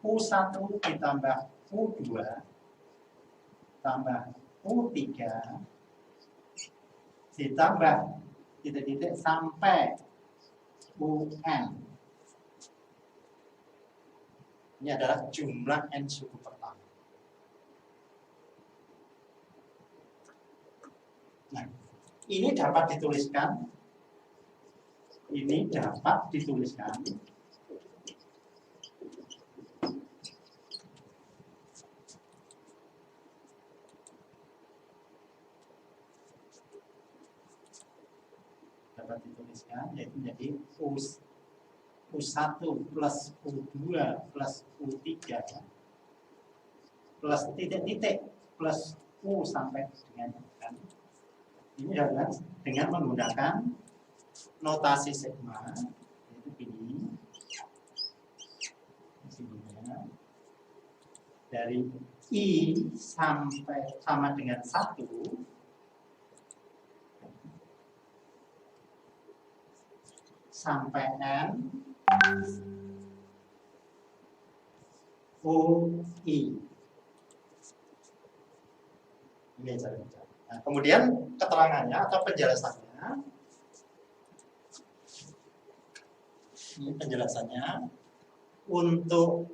U1 ditambah U2 tambah U3 ditambah titik-titik sampai UN. Ini adalah jumlah N suku pertama. Nah, ini dapat dituliskan. Ini dapat dituliskan yaitu menjadi U1 plus U2 plus U3 plus titik-titik plus U sampai dengan N. Ini adalah dengan menggunakan notasi sigma, yaitu ini dari I sampai sama dengan 1 sampai N UI. Ini cara. Nah, kemudian keterangannya atau penjelasannya. Ini penjelasannya untuk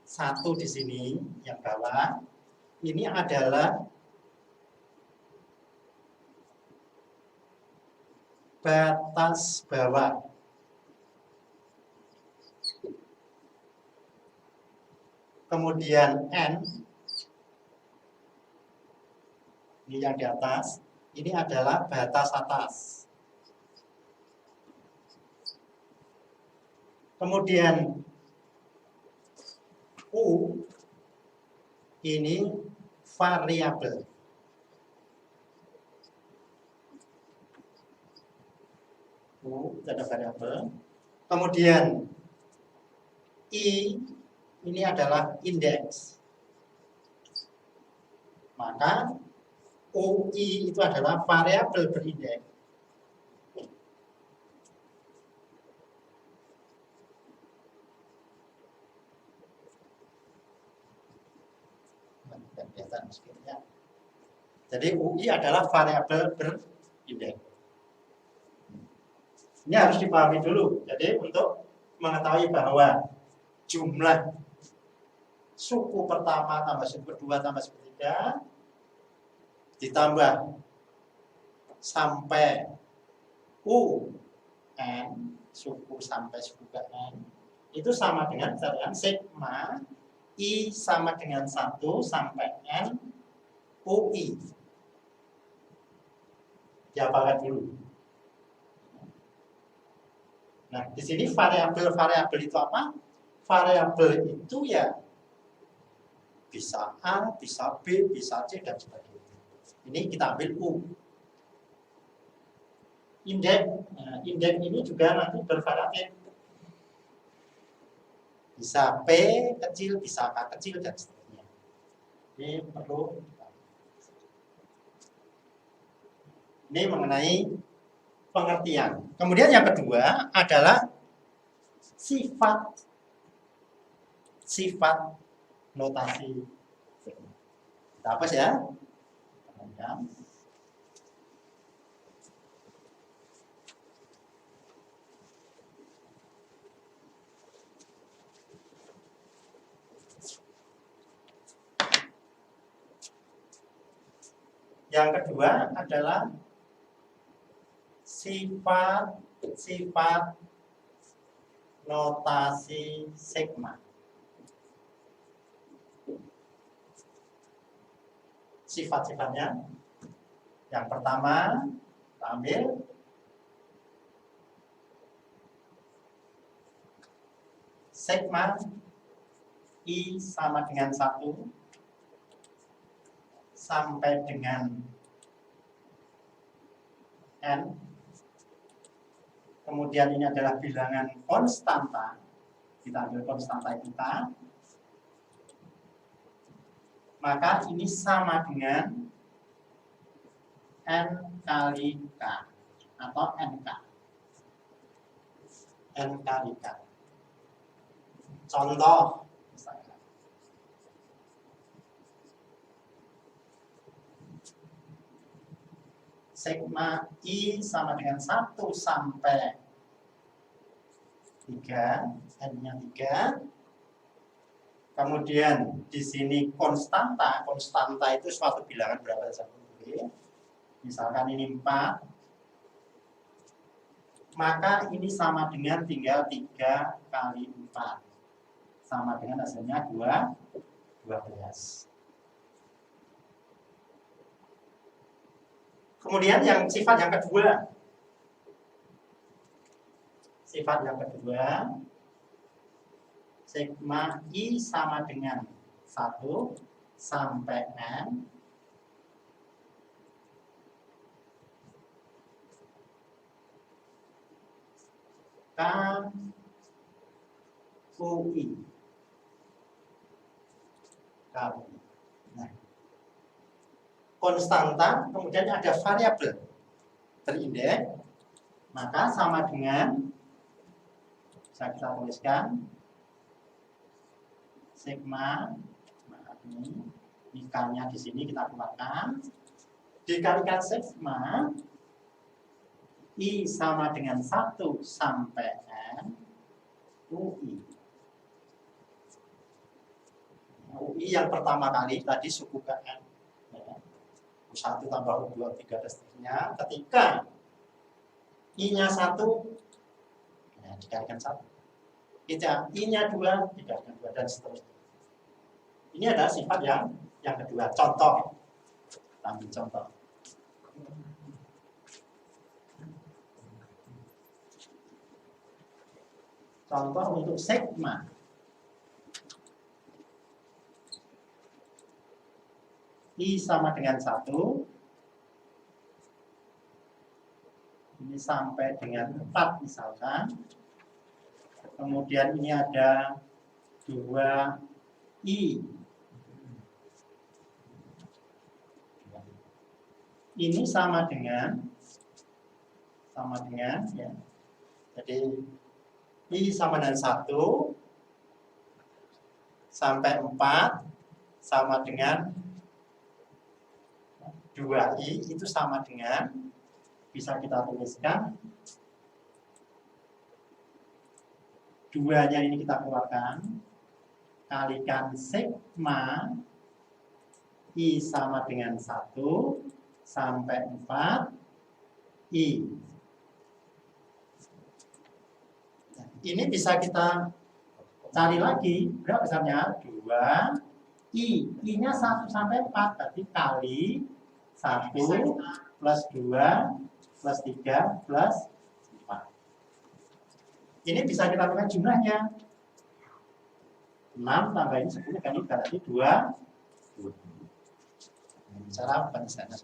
1 di sini yang bawah ini adalah batas bawah. Kemudian N ini yang di atas, ini adalah batas atas. Kemudian U ini variabel. U ada variabel. Kemudian I ini adalah indeks. Maka UI itu adalah variabel berindeks. Jadi UI adalah variabel berindeks. Ini harus dipahami dulu. Jadi untuk mengetahui bahwa jumlah suku pertama tambah suku kedua tambah suku ketiga ditambah sampai UN, suku sampai suku ke N, itu sama dengan carian sigma I sama dengan 1 sampai N UI. Dihafalkan dulu. Nah, di sini variabel itu apa? Variabel itu ya bisa A, bisa B, bisa C, dan sebagainya. Ini kita ambil U. Indeks ini juga nanti bervariatif. Bisa P kecil, bisa K kecil, dan seterusnya. Ini perlu. Ini mengenai pengertian. Kemudian yang kedua adalah sifat notasi. Kita hapus ya. Yang kedua adalah sifat notasi sigma. Sifat-sifatnya, yang pertama kita ambil sigma I sama dengan 1 sampai dengan N. Kemudian ini adalah bilangan konstanta. Kita ambil konstanta kita. Maka ini sama dengan N kali K atau NK. N kalikan. Contoh misalkan sigma I sama dengan 1 sampai 3, N-nya 3. Kemudian di sini konstanta itu suatu bilangan berapa saja boleh. Misalkan ini 4, maka ini sama dengan tinggal 3 kali 4. Sama dengan hasilnya 12. Kemudian yang sifat yang kedua. Sifat yang kedua, sigma I sama dengan 1 sampai N kan UI. Nah, konstanta, kemudian ada variabel terindeks, maka sama dengan, bisa kita tuliskan, sigma, ini K-nya di sini kita keluarkan, dikalikan sigma I sama dengan 1 sampai N UI. UI yang pertama kali tadi suku ke N. 1 tambah U2, 3 dan seterusnya. Ketika I-nya 1, ya, dikalikan 1. I-nya 2, dikalikan 2 dan seterusnya. Ini adalah sifat yang kedua. Contoh. Ambil contoh. Contoh untuk sigma. I sama dengan 1. Ini sampai dengan 4 misalkan. Kemudian ini ada 2I. Ini sama dengan ya. Jadi I sama dengan 1 sampai 4 sama dengan 2I, itu sama dengan, bisa kita tuliskan, 2-nya ini kita keluarkan, kalikan sigma I sama dengan 1 sampai 4I. Ini bisa kita cari lagi, berapa besarnya? 2I. I-nya 1 sampai 4, berarti kali 1 plus 2 plus 3 plus 4. Ini bisa kita lakukan jumlahnya. 6 tambah ini 10 kali berarti 2. Cara penyelesaiannya.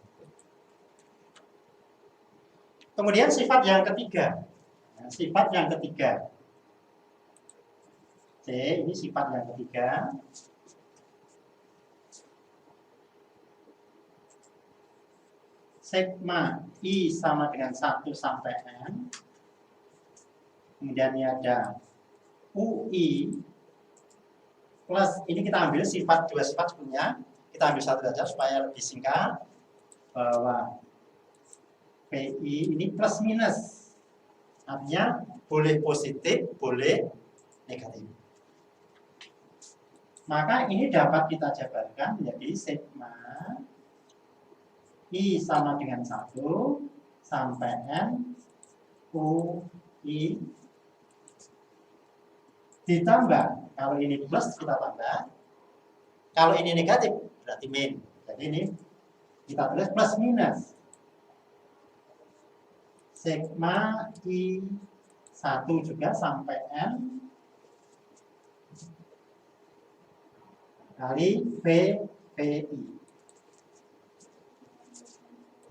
Kemudian sifat yang ketiga. Sifat yang ketiga. C, ini sifat yang ketiga. Sigma I sama dengan 1 sampai N. Kemudian ini ada UI plus, ini kita ambil sifat, dua sifat punya. Kita ambil satu saja supaya lebih singkat. Bahwa PI ini plus minus. Artinya boleh positif, boleh negatif. Maka ini dapat kita jabarkan menjadi sigma I sama dengan 1 sampai N UI ditambah, kalau ini plus kita tambah, kalau ini negatif berarti min. Jadi ini kita tulis plus minus sigma I 1 juga sampai N kali PPI.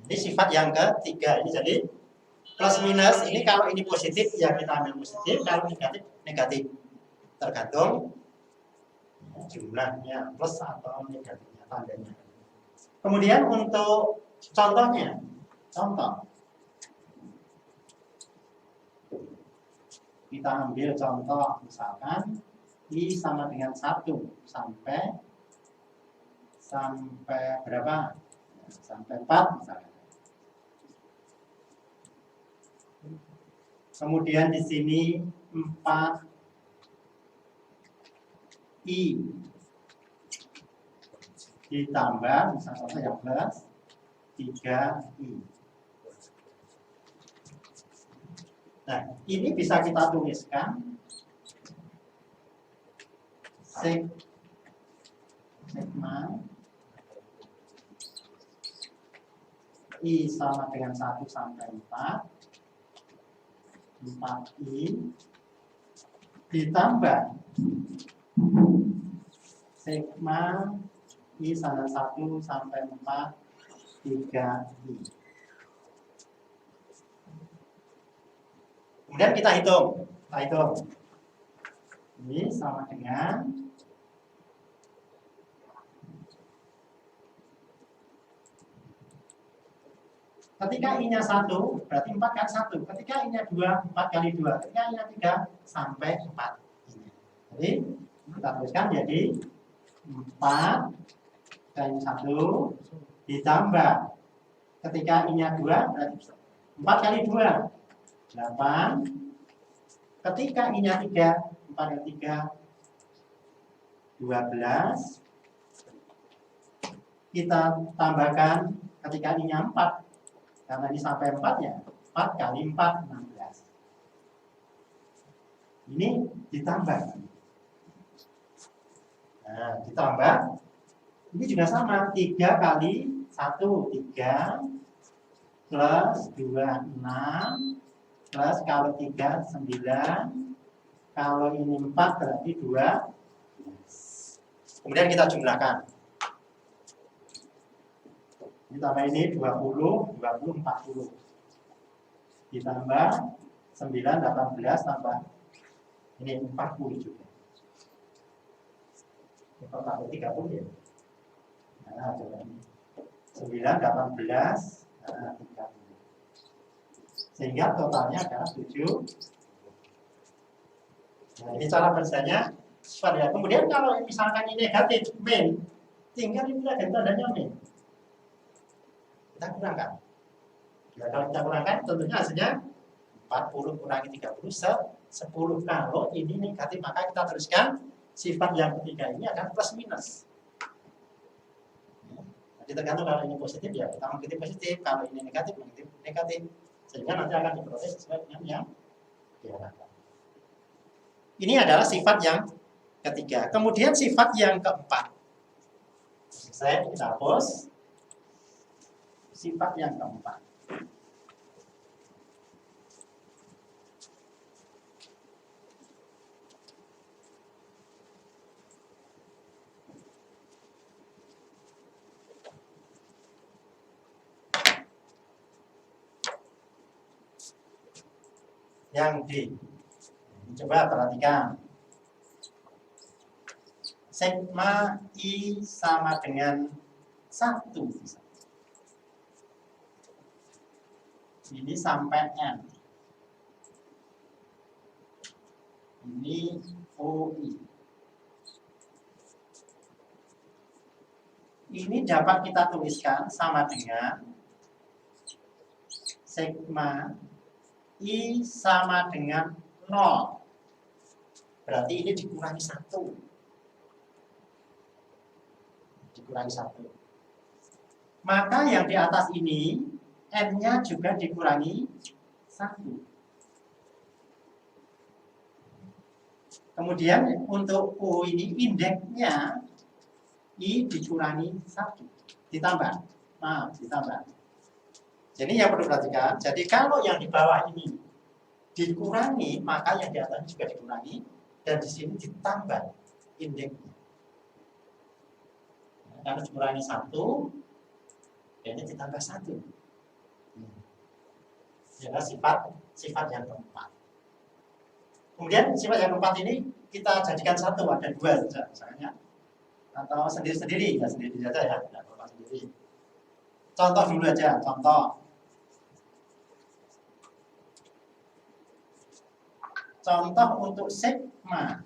Ini sifat yang ketiga. Ini jadi plus minus. Ini kalau ini positif ya kita ambil positif, kalau negatif negatif. Tergantung jumlahnya plus atau negatifnya tandanya. Kemudian untuk contohnya, contoh Kita ambil contoh, misalkan I sama dengan 1 sampai berapa? Sampai 4 misalkan. Kemudian di sini 4 I ditambah misalnya yang plus 3 I. Nah, ini bisa kita tuliskan sigma I sama dengan 1 sampai 4 I ditambah sigma I sama 1 sampai 4 3 I. Kemudian kita hitung. Ini sama dengan ketika I-nya 1, berarti 4 kan 1. Ketika I-nya 2, 4 kali 2. Ketika I-nya 3, sampai 4. Jadi, kita tuliskan jadi 4 kali 1 ditambah. Ketika I-nya 2, berarti 4 kali 2, 8. Ketika I-nya 3, 4 kali 3, 12. Kita tambahkan ketika I-nya 4. Karena ini sampai 4 ya, 4 kali 4, 16. Ini ditambah. Nah, ditambah. Ini juga sama, 3 kali 1, 3. Plus 2, 6. Plus kalau 3, 9. Kalau ini 4 berarti 2. Kemudian kita jumlahkan. Ditambah ini 20, 40. Ditambah 9, 18, tambah ini 40 juga. Tambah 30 ya. Nah, coba ini. 9, 18, 30. Sehingga totalnya adalah 7. Nah, ini cara kerjanya. Kemudian kalau misalkan ini negatif, min, tinggal ini ada tandanya min. Kita kurangkan. Ya, kalau kita kurangkan tentunya hasilnya 40 kurangi 30 10. Kalau ini negatif maka kita teruskan sifat yang ketiga ini akan plus minus. Jadi tergantung kalau ini positif ya kita mengikuti positif, kalau ini negatif mengikuti negatif. Sehingga nanti akan diproses sesuai dengan yang diharapkan. Ini adalah sifat yang ketiga. Kemudian sifat yang keempat. Saya kita hapus. Sifat yang keempat. Yang D. Coba perhatikan. Sigma I sama dengan 1. Ini sampai N. Ini OI. Ini dapat kita tuliskan sama dengan sigma I sama dengan 0. Berarti ini dikurangi 1. Dikurangi 1. Maka yang di atas ini N-nya juga dikurangi 1. Kemudian untuk U ini indeksnya I dikurangi 1. Ditambah. Maaf, ditambah. Jadi yang perlu perhatikan, jadi kalau yang di bawah ini dikurangi, maka yang di atas juga dikurangi, dan di sini ditambah indeksnya. Karena dikurangi 1, ini ditambah 1. Jadi sifat yang keempat. Kemudian sifat yang keempat ini kita jadikan 1, ada 2 saja misalnya. Atau sendiri-sendiri, ya sendiri saja ya, tidak apa-apa sendiri. Contoh dulu aja, contoh. Contoh untuk sigma.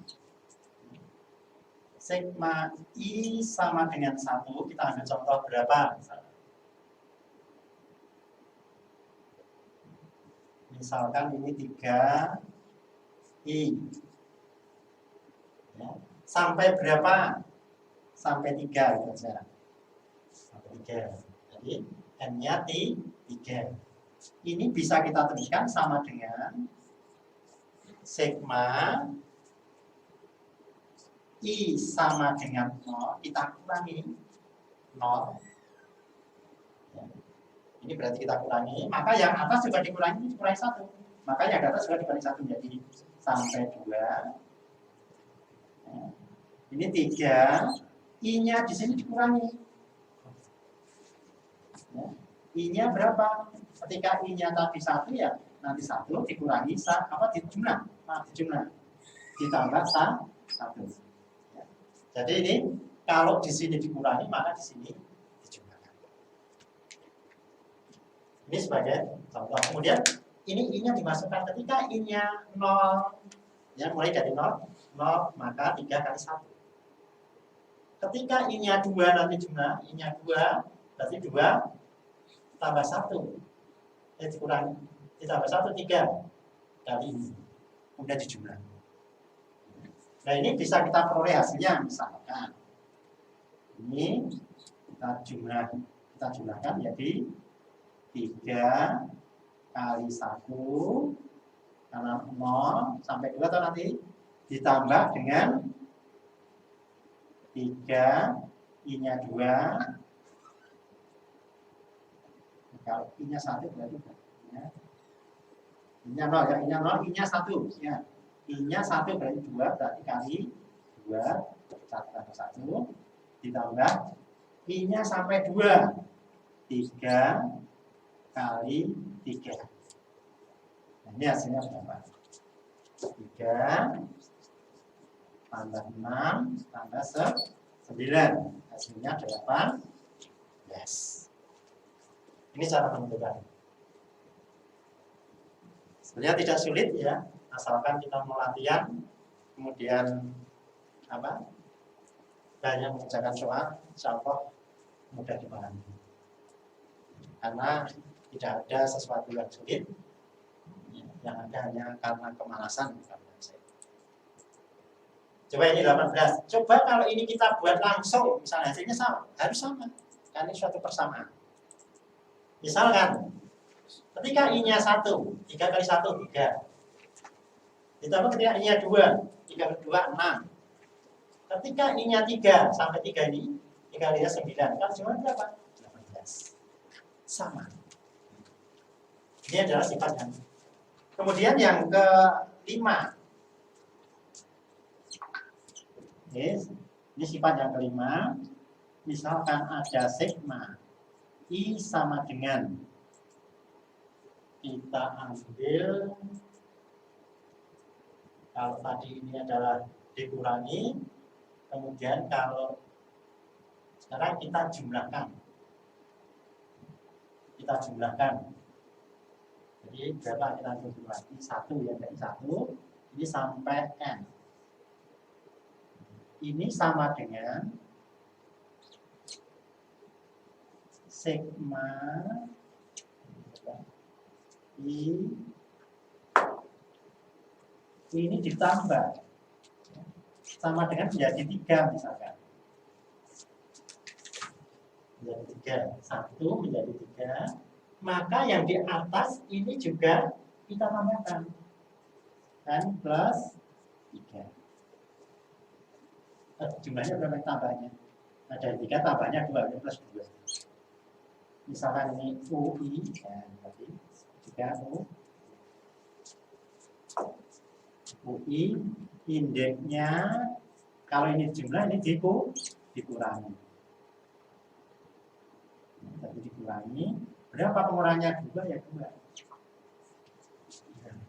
Sigma I sama dengan 1. Kita ambil contoh berapa? Misalkan ini 3 I. Ya. Sampai berapa? Sampai 3 gitu saja. Sampai 3. Jadi N-nya 3. Ini bisa kita tuliskan sama dengan sigma I sama dengan 0, kita kurangi 0. Ya. Ini berarti kita kurangi, maka yang atas juga dikurangi 1. Maka yang atas juga dikurangi 1, jadi sampai 2. Ya. Ini 3, I-nya di sini dikurangi. Ya. I-nya berapa? Ketika I-nya tadi 1 ya, nanti 1 dikurangi dijumlah. Nah, dijumlah. Ditambah 1. Ya. Jadi ini kalau di sini dikurangi, maka di sini dijumlahkan. Ini sebagai contoh. Kemudian ini I-nya dimasukkan ketika I-nya 0. Ya, mulai dari 0, maka 3 kali 1. Ketika I-nya 2 nanti jumlah, I-nya 2, berarti 2 tambah 1. Dikurangi, ditambah 1, 3 kali ini. Kemudian dijumlah. Nah, ini bisa kita peroleh hasilnya. Misalkan ini kita jumlahkan jadi 3 kali 1 karena 0 sampai 2 atau nanti ditambah dengan 3, I-nya 2. Kalau I-nya 1 berarti ya. I-nya 0 ya, I-nya 0, I-nya 1 ya. I-nya 1 berarti 2, berarti kali 2 1 ditambah I-nya sampai 2 3 kali 3. Nah, ini hasilnya berapa? 3 tambah 6 tambah 9. Hasilnya 8. Yes. Ini cara menentukan. Sebenarnya tidak sulit ya, asalkan kita mau latihan, kemudian banyak mengerjakan soal, insya Allah mudah dipahami. Karena tidak ada sesuatu yang sulit, yang ada hanya karena kemalasan. Coba ini 18. Coba kalau ini kita buat langsung, misalnya hasilnya sama, harus sama, karena ini suatu persamaan. Misalkan ketika I-nya 1, 3 kali 1, 3. Ditambah ketika I-nya 2, 3 kali 2, 6. Ketika I-nya 3, sampai 3 ini, 3 kali 9. Kan cuma berapa? 18. Sama. Ini adalah sifat yang. Kemudian yang ke-5. Ini sifat yang ke-5. Misalkan ada sigma I sama dengan, kita ambil, kalau tadi ini adalah dikurangi, kemudian kalau sekarang kita jumlahkan. Jadi berapa kita jumlahkan? 1 ya, dari 1 ini sampai N. Ini sama dengan sigma I ini ditambah sama dengan menjadi 3 misalkan. Menjadi 3, 1 menjadi 3. Maka yang di atas ini juga kita tambahkan. Kan plus 3. Jumlahnya berapa tambahnya? Nah, dari 3 tambahnya 2, plus 2. Misalkan ini UI, ya, berarti 3 UI, indeksnya, kalau ini jumlah, ini dikurangi. Jadi dikurangi, berapa pengurangannya? 2 ya 2.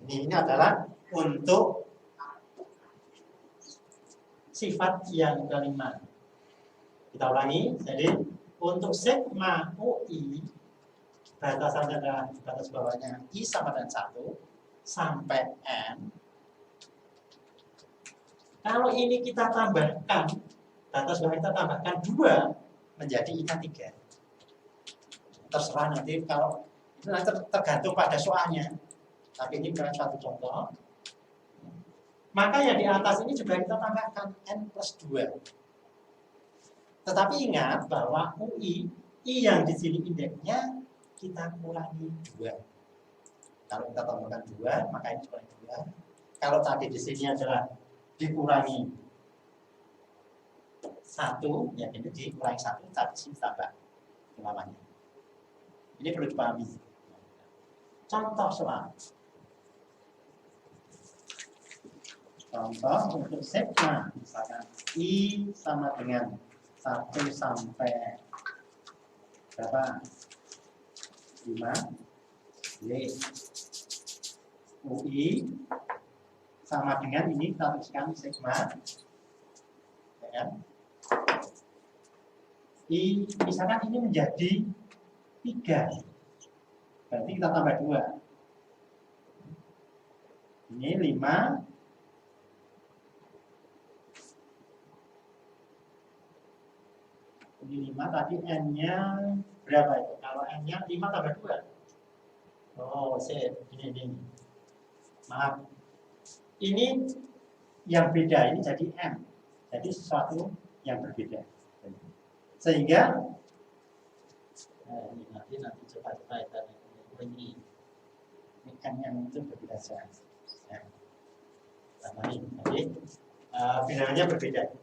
Ini adalah untuk sifat yang ke-5. Kita ulangi, jadi untuk sigma UI, batasannya adalah batas bawahnya I sama dengan 1 sampai N. Kalau ini kita tambahkan, batas bawah kita tambahkan 2 menjadi I-nya 3. Terserah nanti kalau itu nanti tergantung pada soalnya. Tapi ini bukan suatu contoh. Maka yang di atas ini juga kita tambahkan N plus 2. Tetapi ingat bahwa UI, I yang di sini indeksnya kita kurangi 2. Kalau kita tambahkan 2, maka ini kurangi 2. Kalau tadi di sini adalah dikurangi 1, ya ini dikurangi 1, tapi sini tambah namanya. Ini perlu dipahami. Contoh soal. Contoh untuk sigma, misalkan I sama dengan 1 sampai berapa? 5. Y. UI sama dengan ini kita tuliskan sigma. Ya kan? I, misalkan ini menjadi 3. Berarti kita tambah 2. Ini 5. Ini 5, tadi N-nya berapa itu? Kalau N-nya 5 tambah 2. Oh, ini. Maaf. Ini yang beda, ini jadi M. Jadi sesuatu yang berbeda. Sehingga ini nanti coba ini M yang itu berbeda saja. Ya. Jadi bilangannya berbeda.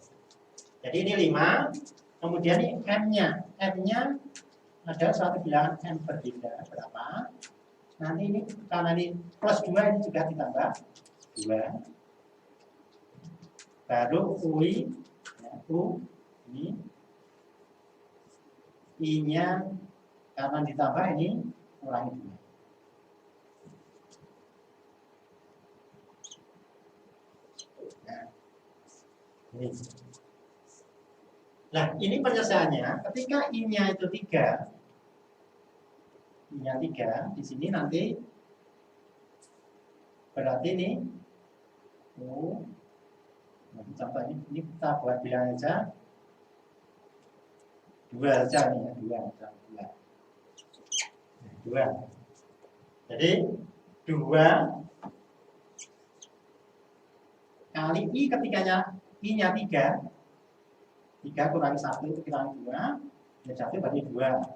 Jadi ini 5. Kemudian ini M-nya. M-nya adalah suatu bilangan M berbeda. Berapa? Nanti ini karena ini plus 2 ini juga ditambah 2. Baru UI, ya, U ini I-nya karena ditambah ini kurangi 2. Nah, ini. Nah, ini penyelesaiannya ketika I-nya itu 3. I-nya 3, di sini nanti berarti ini contoh ini kita buat bilang aja 2 saja nih ya, 2. Jadi 2 kali I ketikanya I-nya 3. 3 kurangi 1 kurangi 2, ya 1 berarti 2.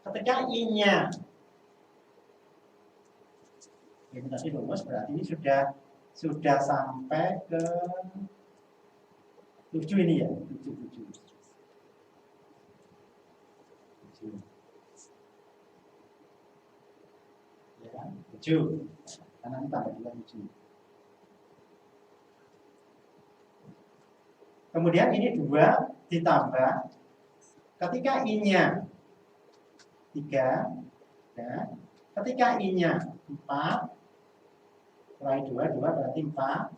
Ketika I-nya ini tadi rumus, berarti ini sudah sampai ke 7 ini ya, 7. Ya kan? 7. Karena ini tambah 2, 7. Kemudian ini 2 ditambah ketika I-nya 3, ya. Ketika I-nya 4 kurangi 2 berarti 4.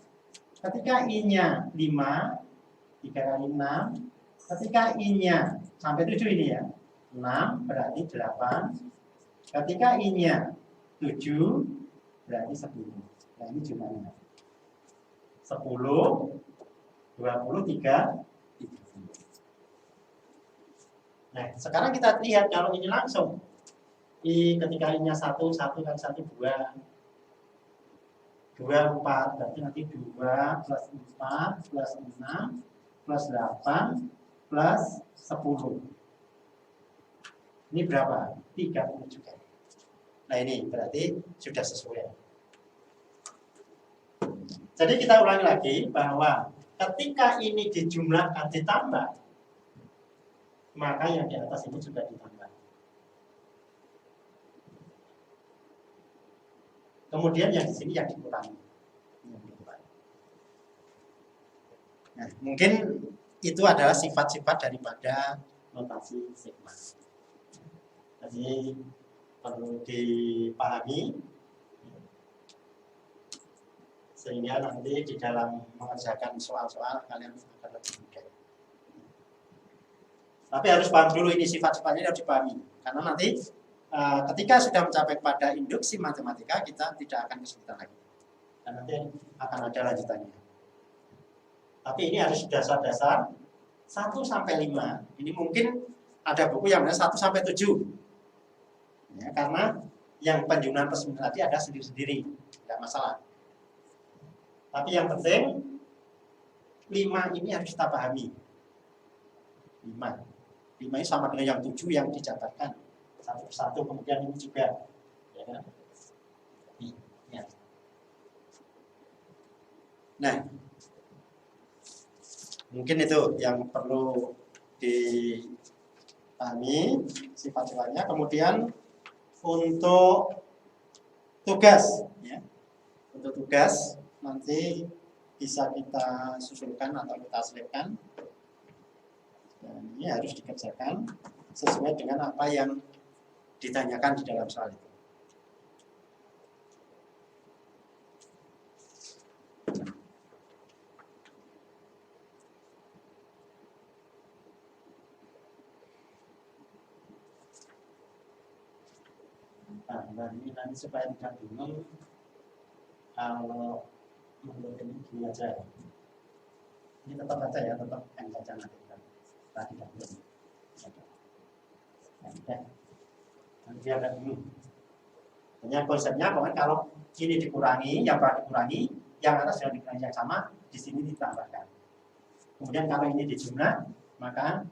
Ketika I-nya 5, 3 kali 6. Ketika I-nya sampai 7 ini ya, 6 berarti 8. Ketika I-nya 7 berarti 10. Nah ini jumlahnya 10, 23, 30. Nah, sekarang kita lihat kalau ini langsung. I ketika I-nya 1 kali 1, 2. 2, 4. Berarti nanti 2 plus 4 plus 6 plus 8 plus 10. Ini berapa? 30 juga. Nah, ini berarti sudah sesuai. Jadi kita ulangi lagi bahwa ketika ini dijumlahkan ditambah, maka yang di atas ini juga ditambah. Kemudian yang di sini yang dikurangi. Nah, mungkin itu adalah sifat-sifat daripada notasi sigma. Jadi perlu dipahami sehingga nanti di dalam mengerjakan soal-soal kalian akan lebih mudah. Tapi harus paham dulu ini sifat-sifatnya harus dipahami. Karena nanti ketika sudah mencapai pada induksi matematika kita tidak akan kesulitan lagi. Dan nanti akan ada lanjutannya. Tapi ini harus dasar-dasar 1 sampai 5. Ini mungkin ada buku yang 1 sampai 7. Ya, karena yang penjumlahan plus minus tadi ada sendiri-sendiri, tidak masalah. Tapi yang penting 5 ini harus kita pahami. 5 ini sama dengan yang 7 yang dijabarkan satu persatu, kemudian ini juga, ya kan? Ya. Nah, mungkin itu yang perlu dipahami sifat-sifatnya. Kemudian untuk tugas, ya, untuk tugas nanti bisa kita susulkan atau kita selipkan. Dan ini harus dikerjakan sesuai dengan apa yang ditanyakan di dalam soal itu. Nah, ini nanti supaya tidak bingung, kalau menurut ini gini aja. Ini tetap baca ya, tetap yang baca nanti tadi kan. Nanti dia agak bingung. Hanya konsepnya pokoknya kalau ini dikurangi, yang bawah dikurangi, yang atas yang dikurangi yang sama, di sini ditambahkan. Kemudian kalau ini dijumlah, maka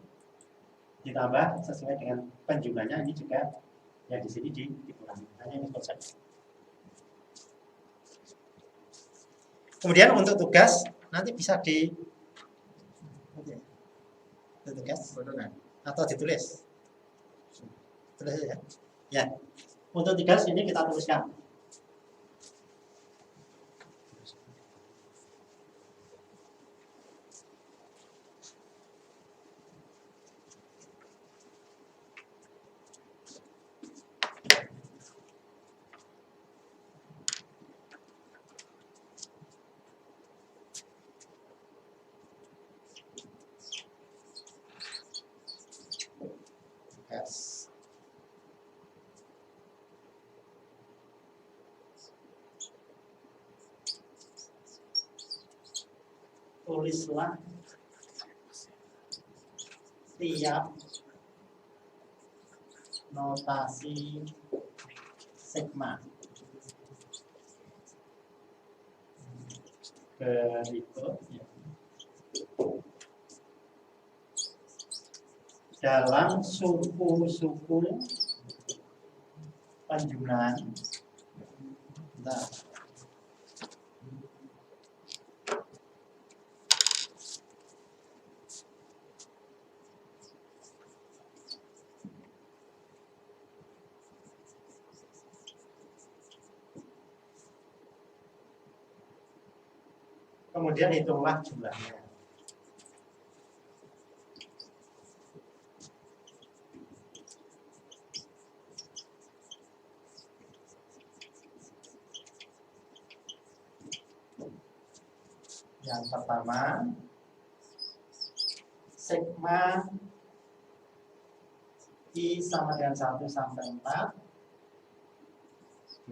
ditambah sesuai dengan penjumlahnya. Ini juga ya di sini dikurangi. Hanya ini konsepnya. Kemudian untuk tugas nanti bisa tugas atau ditulis. Tulis ya. Ya. Untuk tugas ini kita tuliskan. Tulislah tiap notasi sigma berikut ya, dalam suku-suku penjumlahan. Nah, kemudian hitunglah jumlahnya. Yang pertama, sigma I sama dengan 1 sampai 4,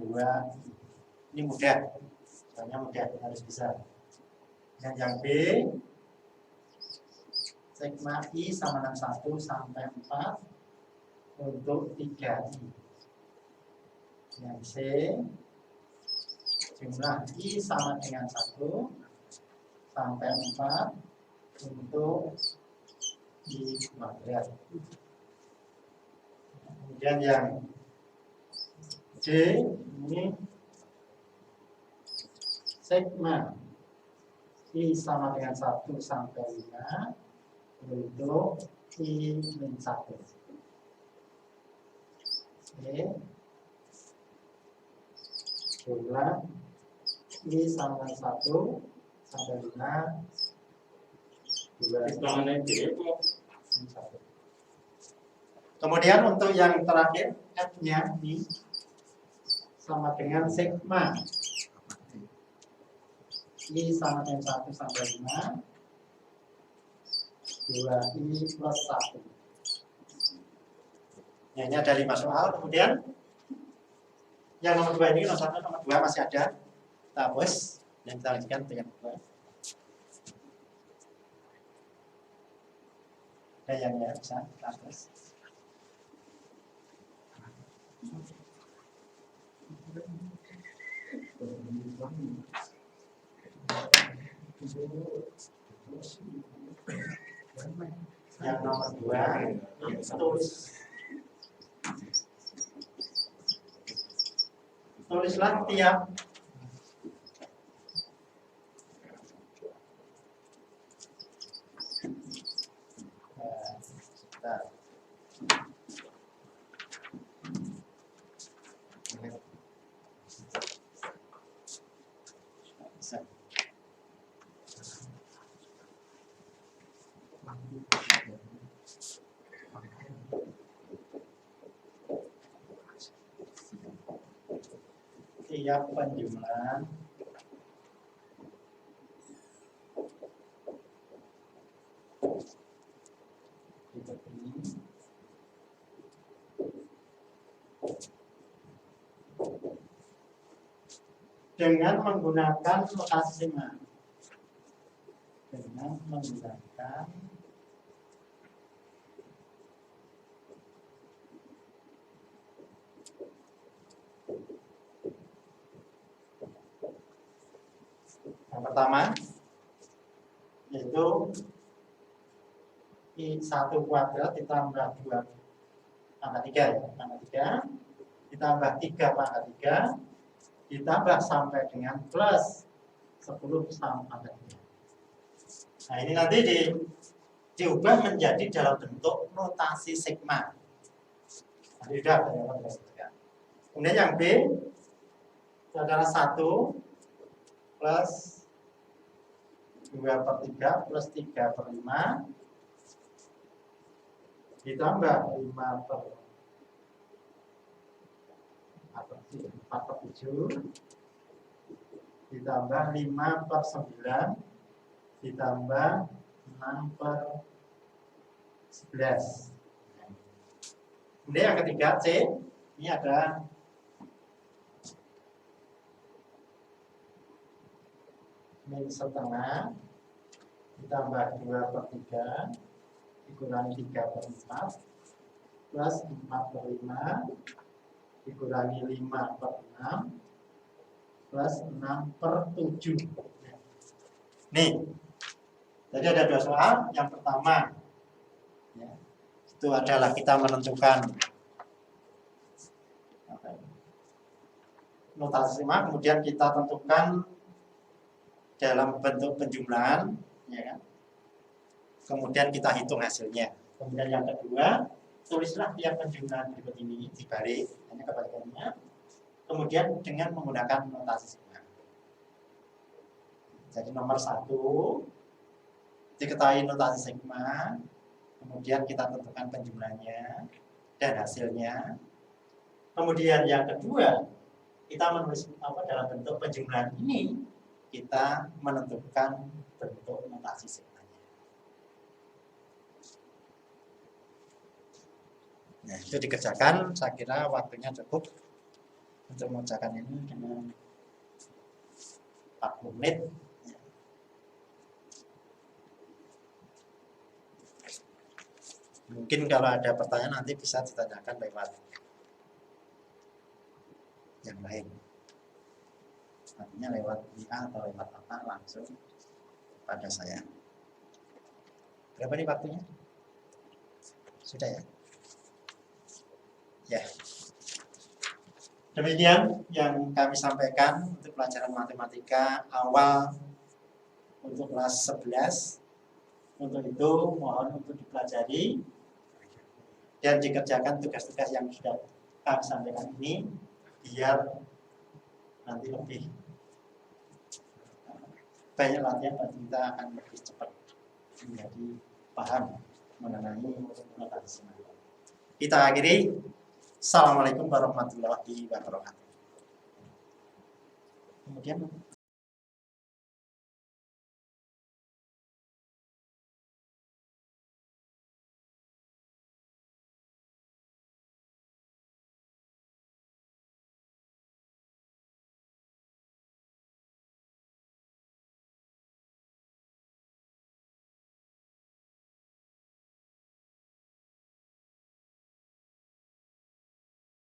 2. Ini mudah, soalnya mudah, harus bisa. Dan yang B, sigma I sama dengan 1 sampai 4 untuk 3I. Yang C, jumlah I sama dengan 1 sampai 4 untuk I kuadrat. Kemudian yang D, ini sigma I sama dengan 1 sampai 5 untuk I min 1. Oke. Jumlah I sama dengan 1 sampai 5 Kemudian untuk yang terakhir, F-nya ini sama dengan sigma I sama dengan 1 sampai 5, 2I plus 1. Ya, ini ada 5 soal. Kemudian yang nomor 2 ini, nomor 1, nomor 2 masih ada. Kita hapus dan kita lanjutkan untuk yang kedua. yang bisa terus. Yang nomor 2 tulislah tiap tiap penjumlahan dengan menggunakan notasi sigma. Dengan menggunakan yang pertama yaitu I1 kuadrat ditambah 2 pangkat 3 ya, pangkat 3 ditambah 3 pangkat 3 ditambah sampai dengan plus 10 pangkat 3. Nah ini nanti diubah menjadi dalam bentuk notasi sigma. Tidak. Kemudian yang B itu adalah 1 plus 2/3 plus 3/5 ditambah 4/7 ditambah 5/9 ditambah 6/11. Kemudian yang ketiga C ini ada min setengah ditambah 2/3 dikurangi 3/4 plus 4/5 dikurangi 5/6 plus 6/7. Nih, jadi ada 2 soal. Yang pertama ya, itu adalah kita menentukan notasi sigma, kemudian kita tentukan dalam bentuk penjumlahan, ya kan? Kemudian kita hitung hasilnya. Kemudian yang kedua, tulislah tiap penjumlahan berikut ini dibalik, hanya kebalikannya. Kemudian dengan menggunakan notasi sigma. Jadi nomor 1 diketahui notasi sigma, kemudian kita tentukan penjumlahannya dan hasilnya. Kemudian yang kedua, kita menulis dalam bentuk penjumlahan ini, kita menentukan bentuk notasi sigmanya. Nah, itu dikerjakan, saya kira waktunya cukup untuk mengerjakan ini dengan 40 menit. Mungkin kalau ada pertanyaan nanti bisa ditanyakan lewat yang lain. Artinya lewat WA atau lewat apa langsung pada saya. Berapa nih waktunya? Sudah ya? Ya. Demikian yang kami sampaikan untuk pelajaran matematika awal untuk kelas 11. Untuk itu mohon untuk dipelajari dan dikerjakan tugas-tugas yang sudah kami sampaikan ini biar nanti lebih banyak latihan dan kita akan lebih cepat menjadi paham mengenai notasi sigma. Kita akhiri. Assalamualaikum warahmatullahi wabarakatuh. Kemudian